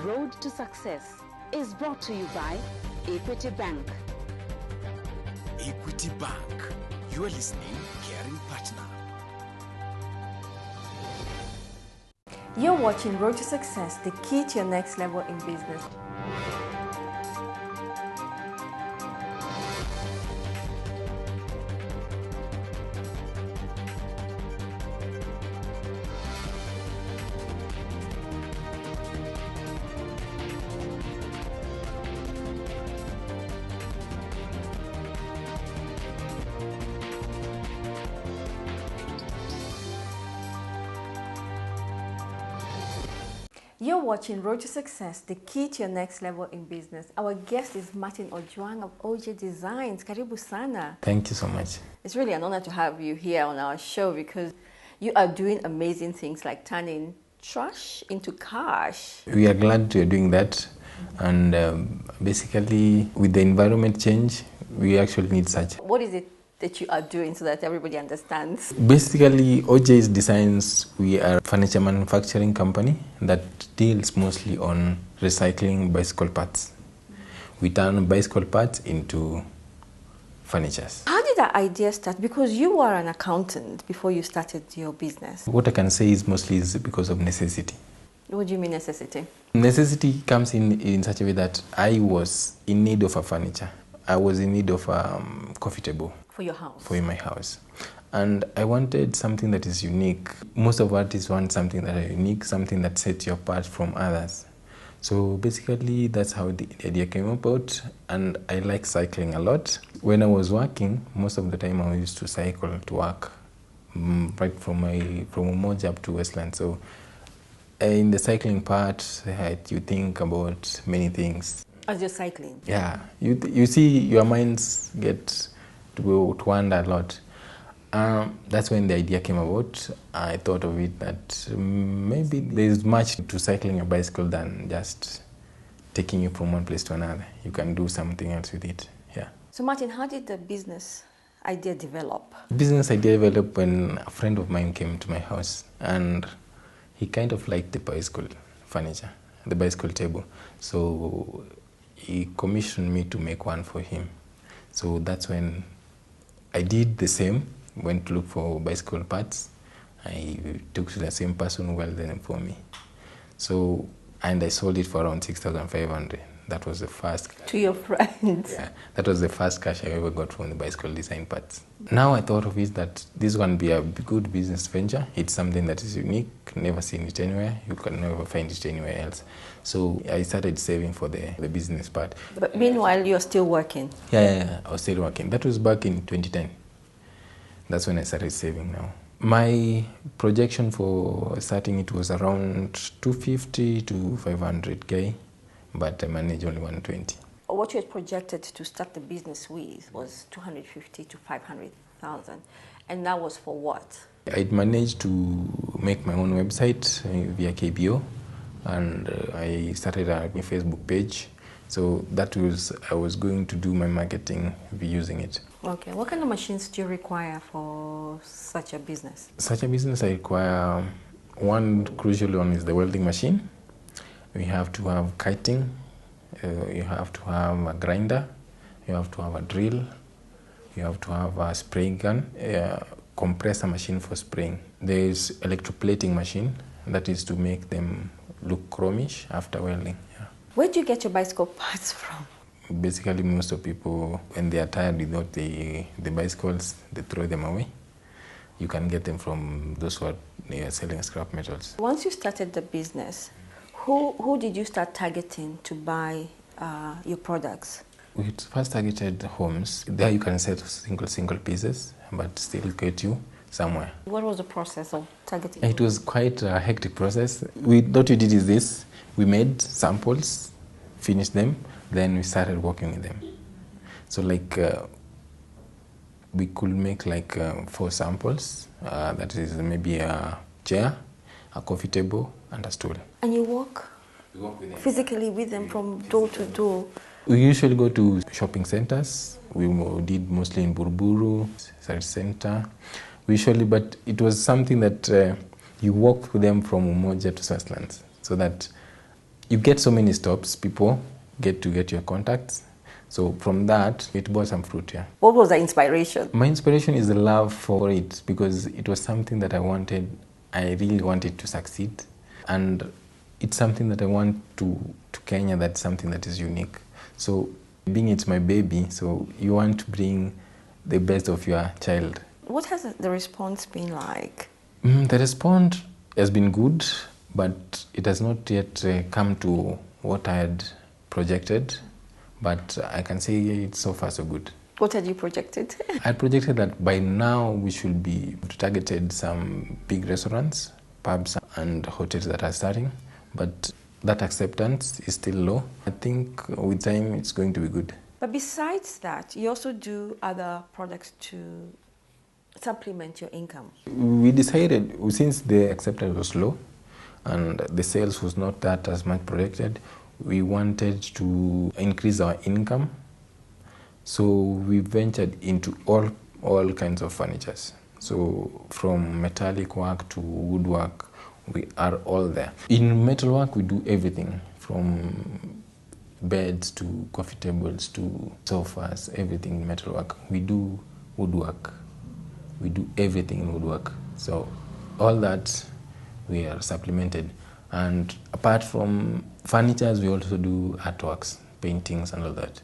Road to Success is brought to you by Equity Bank. Equity Bank, you are listening, caring partner. You're watching Road to Success, the key to your next level in business. You're watching Road to Success, the key to your next level in business. Our guest is Martin Ojay of Ojay Designs. Karibu sana. Thank you so much. It's really an honor to have you here on our show because you are doing amazing things like turning trash into cash. We are glad you are doing that. And basically, with the environment change, we actually need such. What is it that you are doing so that everybody understands? Basically, Ojay's Designs, we are a furniture manufacturing company that deals mostly on recycling bicycle parts. We turn bicycle parts into furnitures. How did that idea start? Because you were an accountant before you started your business. What I can say is mostly is because of necessity. What do you mean necessity? Necessity comes in such a way that I was in need of a furniture. I was in need of a coffee table. For your house? For my house. And I wanted something that is unique. Most of artists want something that is unique, something that sets you apart from others. So basically, that's how the idea came about. And I like cycling a lot. When I was working, most of the time I used to cycle to work, right from Umoja up to Westland. So in the cycling part, you think about many things. As you're cycling? Yeah. You see your minds get to wander a lot. That's when the idea came about. I thought of it that maybe there's much to cycling a bicycle than just taking you from one place to another. You can do something else with it. Yeah. So Martin, how did the business idea develop? Business idea developed when a friend of mine came to my house and he kind of liked the bicycle furniture, the bicycle table. So he commissioned me to make one for him. So that's when I did the same, went to look for bicycle parts. I took to the same person who welded them for me. So, and I sold it for around 6,500. That was the first cash. To your friends? Yeah, that was the first cash I ever got from the bicycle design parts. Now I thought of it that this one be a good business venture. It's something that is unique, never seen it anywhere. You can never find it anywhere else. So I started saving for the business part. But meanwhile, you're still working? Yeah, I was still working. That was back in 2010. That's when I started saving now. My projection for starting it was around 250 to 500K, but I managed only 120. What you had projected to start the business with was 250 to 500,000. And that was for what? I managed to make my own website via KBO, and I started a Facebook page. So that was, I was going to do my marketing using it. Okay, what kind of machines do you require for such a business? Such a business, I require one crucial one is the welding machine. We have to have kiting, you have to have a grinder, you have to have a drill, you have to have a spraying gun, a compressor machine for spraying. There is electroplating machine that is to make them look chromish after welding. Yeah. Where do you get your bicycle parts from? Basically, most of people, when they are tired without the bicycles, they throw them away. You can get them from those who are selling scrap metals. Once you started the business, who did you start targeting to buy your products? We first targeted homes. There you can sell single pieces, but still get you somewhere. What was the process of targeting? It was quite a hectic process. What we did is this. We made samples, finished them, then we started working with them. So like, we could make like 4 samples. That is maybe a chair, a coffee table, and a stool. And you work with them. Physically with them from door to door? We usually go to shopping centers. We did mostly in Buruburu, Service Center. Usually, but it was something that you walk with them from Umoja to Westlands, so that You get so many stops, people get your contacts. So from that, it bore some fruit, yeah. What was the inspiration? My inspiration is the love for it because it was something that I really wanted to succeed. And it's something that I want to Kenya, that's something that is unique. So being it's my baby, so you want to bring the best of your child. What has the response been like? The response has been good, but it has not yet come to what I had projected. But I can say it's so far so good. What had you projected? I projected that by now we should be targeted some big restaurants, pubs and hotels that are starting, but that acceptance is still low. I think with time it's going to be good. But besides that, you also do other products to supplement your income. We decided, since the acceptance was low and the sales was not that as much projected, we wanted to increase our income. So we ventured into all kinds of furnitures. So from metallic work to woodwork, we are all there. In metalwork, we do everything from beds to coffee tables to sofas, everything in metalwork. We do woodwork. We do everything in woodwork. So all that we are supplemented. And apart from furnitures, we also do artworks, paintings and all that.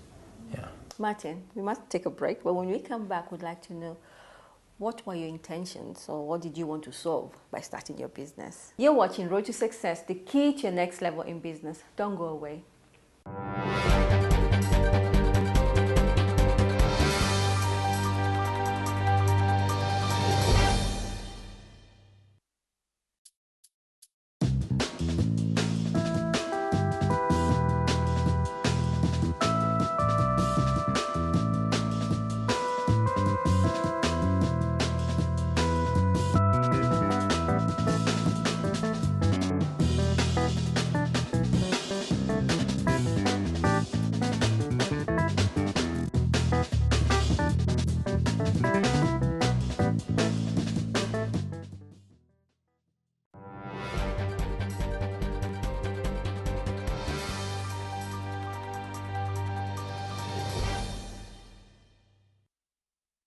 Yeah. Martin, we must take a break, but when we come back, we'd like to know what were your intentions or what did you want to solve by starting your business? You're watching Road to Success, the key to your next level in business. Don't go away.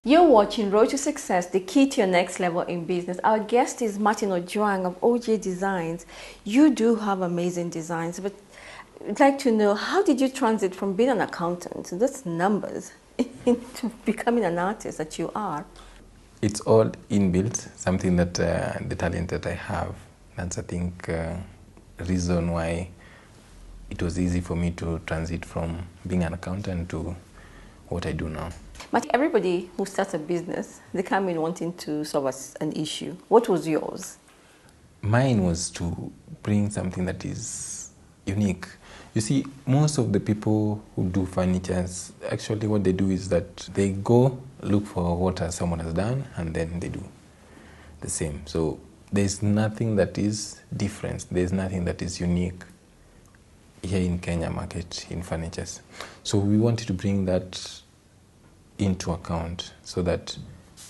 You're watching Road to Success, the key to your next level in business. Our guest is Martin Ojay of Ojay Designs. You do have amazing designs, but I'd like to know, how did you transit from being an accountant, that's numbers, into becoming an artist that you are? It's all inbuilt, something that the talent that I have. That's, I think, reason why it was easy for me to transit from being an accountant to what I do now. But everybody who starts a business, they come in wanting to solve an issue. What was yours? Mine was to bring something that is unique. You see, most of the people who do furnitures, actually what they do is that they go look for what someone has done and then they do the same. So there's nothing that is different. There's nothing that is unique here in Kenya market in furnitures. So we wanted to bring that into account so that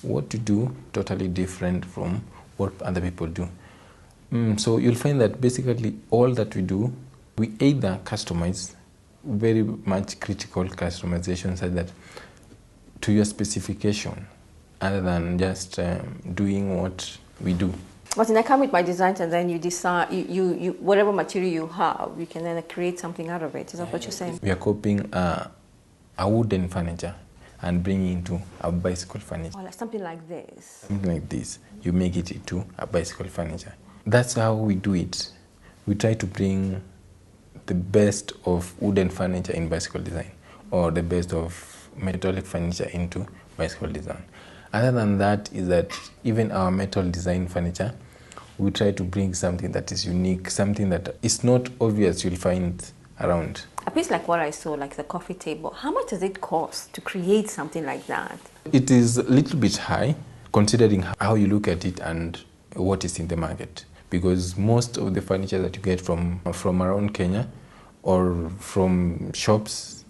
what you do totally different from what other people do. So you'll find that basically all that we do, we either customize, very much critical customization, such that to your specification, other than just doing what we do. But I come with my designs and then you decide, you whatever material you have, you can then create something out of it. Is that what you're saying? We are copying a wooden furniture and bringing it into a bicycle furniture. Or like something like this. Something like this. You make it into a bicycle furniture. That's how we do it. We try to bring the best of wooden furniture in bicycle design, or the best of metallic furniture into bicycle design. Other than that is that even our metal design furniture, we try to bring something that is unique, something that is not obvious you'll find around. A piece like what I saw, like the coffee table, how much does it cost to create something like that? It is a little bit high, considering how you look at it and what is in the market. Because most of the furniture that you get from around Kenya or from shops,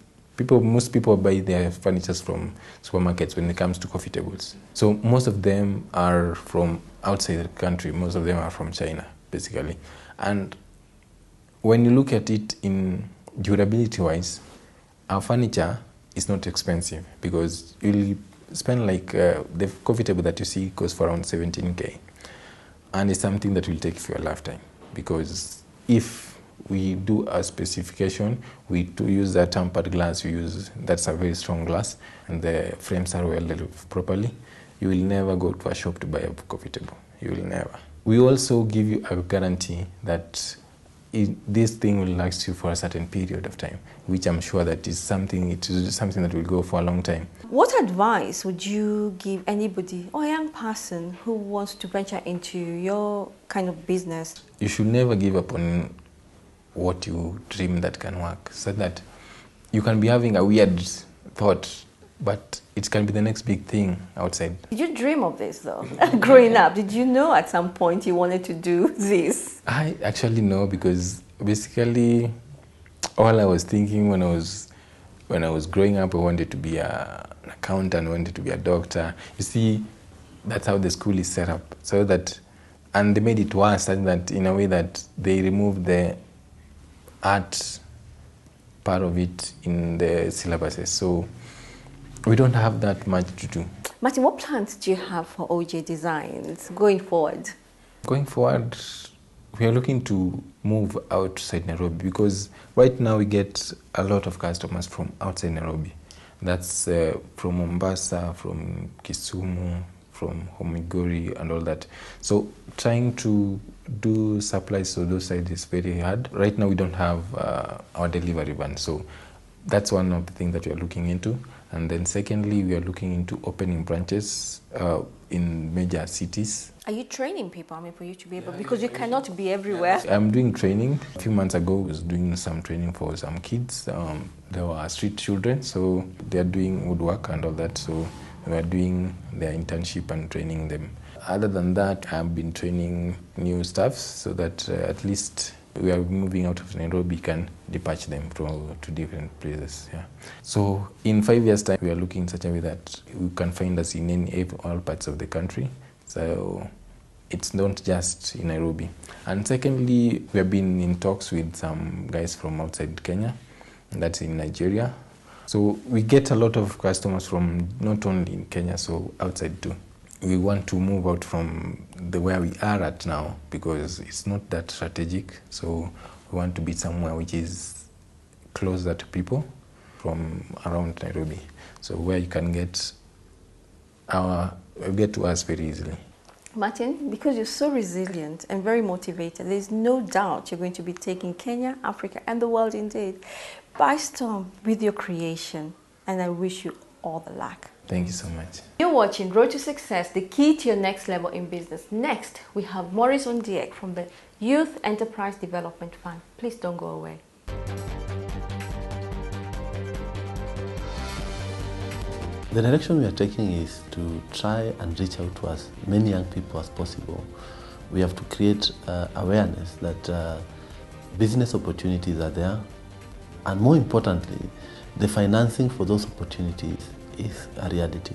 most people buy their furniture from supermarkets when it comes to coffee tables. So most of them are from outside the country. Most of them are from China, basically. And when you look at it in durability-wise, our furniture is not expensive because you'll spend like the coffee table that you see goes for around 17K, and it's something that will take you a lifetime, because if we do a specification, we do use that tempered glass, that's a very strong glass, and the frames are welded properly. You will never go to a shop to buy a coffee table. You will never. We also give you a guarantee that this thing will last you for a certain period of time, which I'm sure that is something that will go for a long time. What advice would you give anybody or a young person who wants to venture into your kind of business? You should never give up on what you dream that can work, so that you can be having a weird thought, but it can be the next big thing outside. Did you dream of this though? Growing up, did you know at some point you wanted to do this? I actually know, because basically all I was thinking when I was growing up, I wanted to be an accountant, I wanted to be a doctor. You see, that's how the school is set up. So that, and they made it worse, that in a way that they removed the art part of it in the syllabuses. So we don't have that much to do. Martin, what plans do you have for Ojay Designs going forward? Going forward, we are looking to move outside Nairobi, because right now we get a lot of customers from outside Nairobi. That's from Mombasa, from Kisumu, from Homigori and all that. So trying to do supplies to those sides is very hard. Right now we don't have our delivery van, so that's one of the things that we are looking into. And then secondly, we are looking into opening branches in major cities. Are you training people, for you to be able, because you cannot be everywhere? I'm doing training. A few months ago, I was doing some training for some kids. They were street children, so they're doing woodwork and all that. So we are doing their internship and training them. Other than that, I've been training new staff so that at least we are moving out of Nairobi, can dispatch them to different places. Yeah. So in 5 years' time, we are looking in such a way that we can find us in all parts of the country. So it's not just in Nairobi. And secondly, we have been in talks with some guys from outside Kenya, that's in Nigeria. So we get a lot of customers from not only in Kenya, so outside too. We want to move out from where we are at now, because it's not that strategic. So we want to be somewhere which is closer to people from around Nairobi. So where you can get to us very easily. Martin, because you're so resilient and very motivated, there's no doubt you're going to be taking Kenya, Africa, and the world indeed by storm with your creation. And I wish you all the luck. Thank you so much. You're watching Road to Success, the key to your next level in business. Next, we have Maurice Ondiek from the Youth Enterprise Development Fund. Please don't go away. The direction we are taking is to try and reach out to as many young people as possible. We have to create awareness that business opportunities are there, and more importantly, the financing for those opportunities is a reality.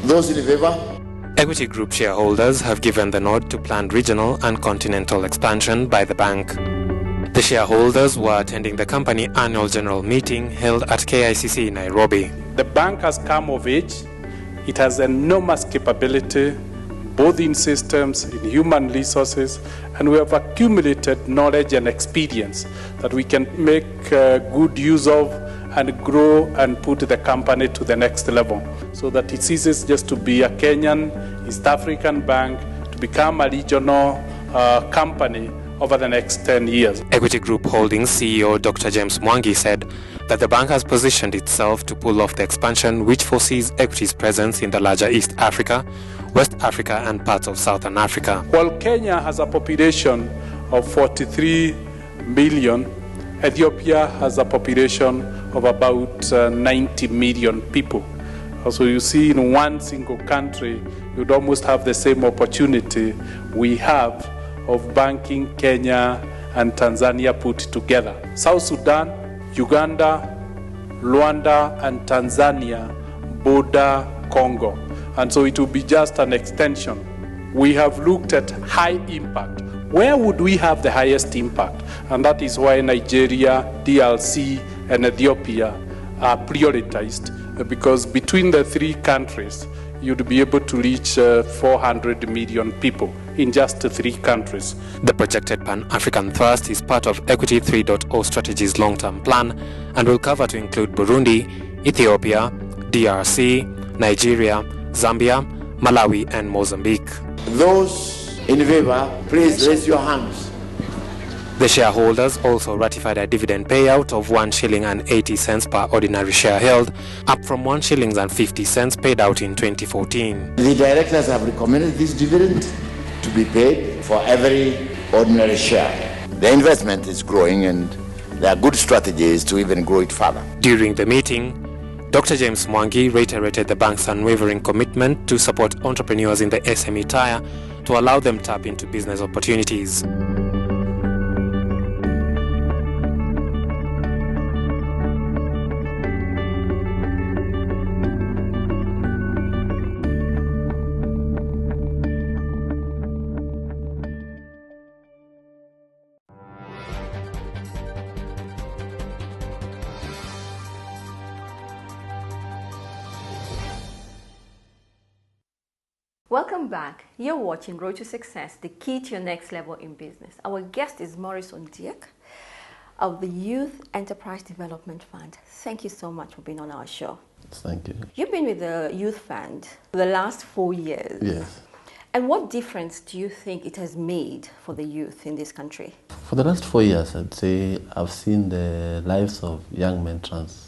Those in favor? Equity Group shareholders have given the nod to planned regional and continental expansion by the bank. The shareholders were attending the company annual general meeting held at KICC in Nairobi. The bank has come of age. It has enormous capability, both in systems, in human resources, and we have accumulated knowledge and experience that we can make good use of and grow and put the company to the next level, so that it ceases just to be a Kenyan, East African bank, to become a regional company over the next 10 years. Equity Group Holdings CEO Dr. James Mwangi said that the bank has positioned itself to pull off the expansion which foresees Equity's presence in the larger East Africa, West Africa and parts of Southern Africa. While Kenya has a population of 43 million, Ethiopia has a population of about 90 million people. So you see, in one single country, you'd almost have the same opportunity we have of banking Kenya and Tanzania put together. South Sudan, Uganda, Rwanda, and Tanzania border Congo. And so it will be just an extension. We have looked at high impact. Where would we have the highest impact? And that is why Nigeria, DRC, and Ethiopia are prioritized, because between the three countries, you'd be able to reach 400 million people in just three countries. The projected Pan-African Thrust is part of Equity 3.0 strategy's long-term plan and will cover to include Burundi, Ethiopia, DRC, Nigeria, Zambia, Malawi, and Mozambique. Those in favor, please raise your hands. The shareholders also ratified a dividend payout of 1 shilling and 80 cents per ordinary share held, up from 1 shilling and 50 cents paid out in 2014. The directors have recommended this dividend to be paid for every ordinary share. The investment is growing and there are good strategies to even grow it further. During the meeting, Dr. James Mwangi reiterated the bank's unwavering commitment to support entrepreneurs in the SME tier to allow them tap into business opportunities. Welcome back. You're watching Road to Success, the key to your next level in business. Our guest is Maurice Ondiek of the Youth Enterprise Development Fund. Thank you so much for being on our show. Thank you. You've been with the Youth Fund for the last 4 years. Yes. And what difference do you think it has made for the youth in this country? For the last 4 years, I'd say I've seen the lives of young men transform.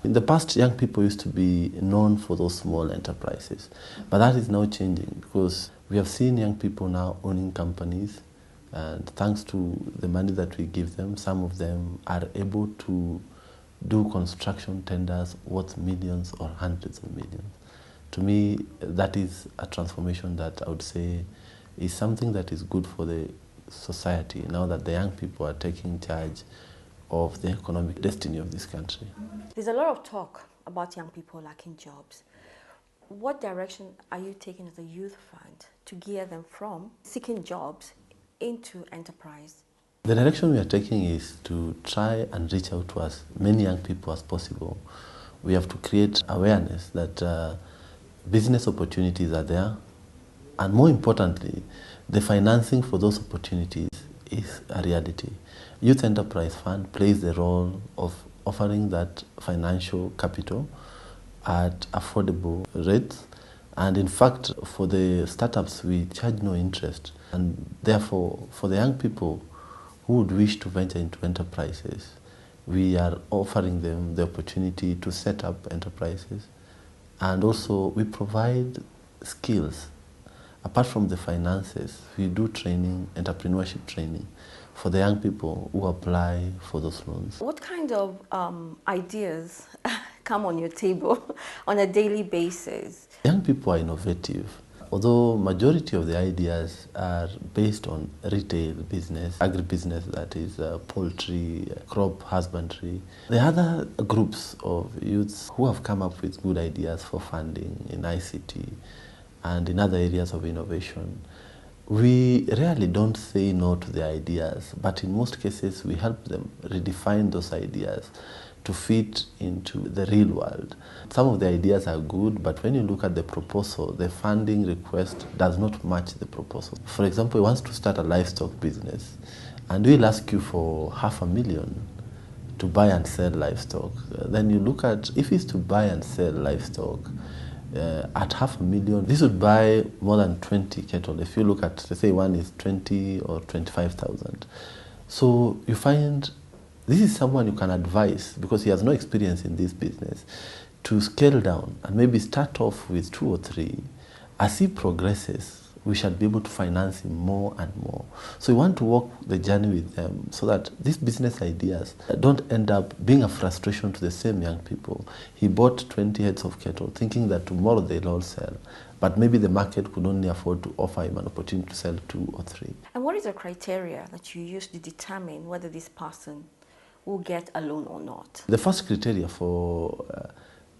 In the past, young people used to be known for those small enterprises, but that is now changing because we have seen young people now owning companies, and thanks to the money that we give them, some of them are able to do construction tenders worth millions or hundreds of millions. To me, that is a transformation that I would say is something that is good for the society now that the young people are taking charge of the economic destiny of this country. There's a lot of talk about young people lacking jobs. What direction are you taking as a youth fund to gear them from seeking jobs into enterprise? The direction we are taking is to try and reach out to as many young people as possible. We have to create awareness that business opportunities are there, and more importantly, the financing for those opportunities is a reality. Youth Enterprise Fund plays the role of offering that financial capital at affordable rates. And in fact, for the startups, we charge no interest. And therefore, for the young people who would wish to venture into enterprises, we are offering them the opportunity to set up enterprises. And also, we provide skills. Apart from the finances, we do training, entrepreneurship training, for the young people who apply for those loans. What kind of ideas come on your table on a daily basis? Young people are innovative. Although majority of the ideas are based on retail business, agribusiness, that is poultry, crop husbandry. The other groups of youths who have come up with good ideas for funding in ICT and in other areas of innovation, we rarely don't say no to the ideas, but in most cases we help them redefine those ideas to fit into the real world. Some of the ideas are good, but when you look at the proposal, the funding request does not match the proposal. For example, he wants to start a livestock business, and we'll ask you for $500,000 to buy and sell livestock. Then you look at, if it's to buy and sell livestock, at $500,000, this would buy more than 20 cattle. If you look at, let's say one is 20 or 25,000. So you find this is someone you can advise, because he has no experience in this business, to scale down and maybe start off with 2 or 3. As he progresses, we shall be able to finance him more and more. So we want to walk the journey with them so that these business ideas don't end up being a frustration to the same young people. He bought 20 heads of cattle thinking that tomorrow they'll all sell, but maybe the market could only afford to offer him an opportunity to sell 2 or 3. And what is the criteria that you use to determine whether this person will get a loan or not? The first criteria for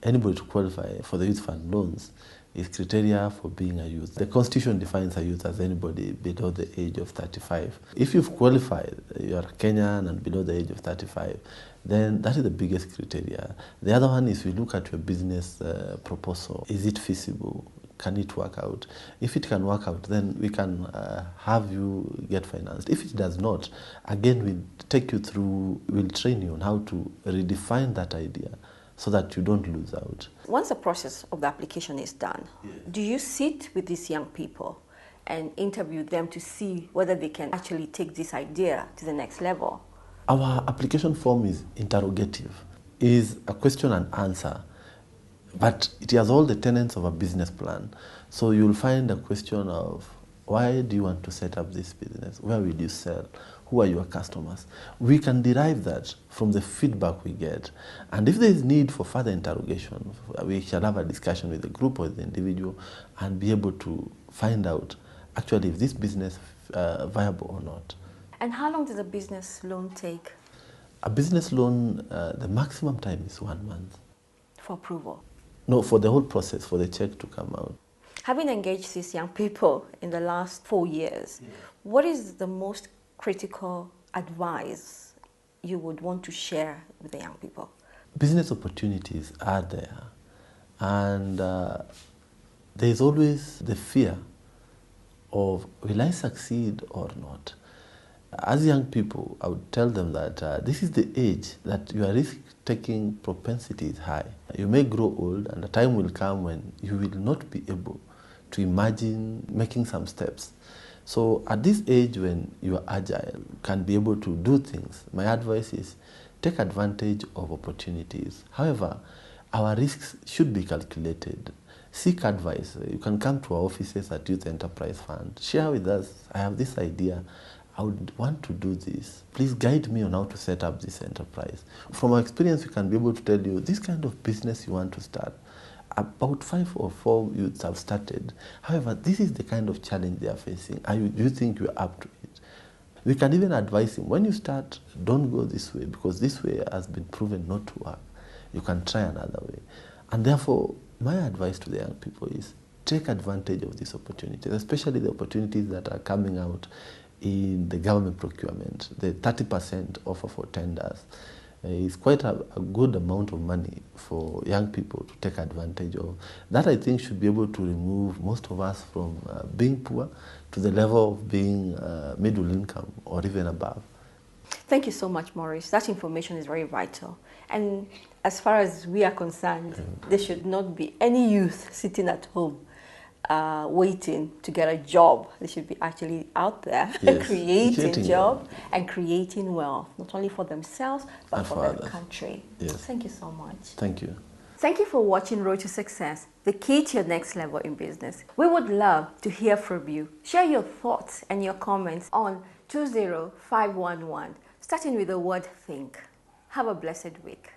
anybody to qualify for the youth fund loans is criteria for being a youth. The Constitution defines a youth as anybody below the age of 35. If you've qualified, you are Kenyan and below the age of 35, then that is the biggest criteria. The other one is we look at your business proposal. Is it feasible? Can it work out? If it can work out, then we can have you get financed. If it does not, again, we'll take you through, we'll train you on how to redefine that idea so that you don't lose out. Once the process of the application is done, do you sit with these young people and interview them to see whether they can actually take this idea to the next level? Our application form is interrogative, is a question and answer, but it has all the tenets of a business plan. So you'll find a question of, why do you want to set up this business? Where will you sell? Who are your customers? We can derive that from the feedback we get. And if there is need for further interrogation, we shall have a discussion with the group or the individual and be able to find out actually if this business is viable or not. And how long does a business loan take? A business loan, the maximum time is 1 month. For approval? No, for the whole process, for the check to come out. Having engaged these young people in the last 4 years, what is the most critical advice you would want to share with the young people? Business opportunities are there, and there's always the fear of, will I succeed or not? As young people, I would tell them that this is the age that your risk-taking propensity is high. You may grow old, and a time will come when you will not be able to imagine making some steps. So at this age when you are agile, can be able to do things, my advice is take advantage of opportunities. However, our risks should be calculated. Seek advice. You can come to our offices at Youth Enterprise Fund. Share with us, I have this idea. I would want to do this. Please guide me on how to set up this enterprise. From our experience, we can be able to tell you this kind of business you want to start. About 5 or 4 youths have started. However, this is the kind of challenge they are facing. Do you think you're up to it? We can even advise him, when you start, don't go this way, because this way has been proven not to work. You can try another way. And therefore, my advice to the young people is take advantage of these opportunities, especially the opportunities that are coming out in the government procurement. The 30% offer for tenders is quite a good amount of money for young people to take advantage of. That, I think, should be able to remove most of us from being poor to the level of being middle income or even above. Thank you so much, Maurice. That information is very vital. And as far as we are concerned, there should not be any youth sitting at home waiting to get a job. They should be actually out there creating jobs and creating wealth, not only for themselves, but for the country. Yes. Thank you so much. Thank you. Thank you for watching Road to Success, the key to your next level in business. We would love to hear from you. Share your thoughts and your comments on 20511, starting with the word think. Have a blessed week.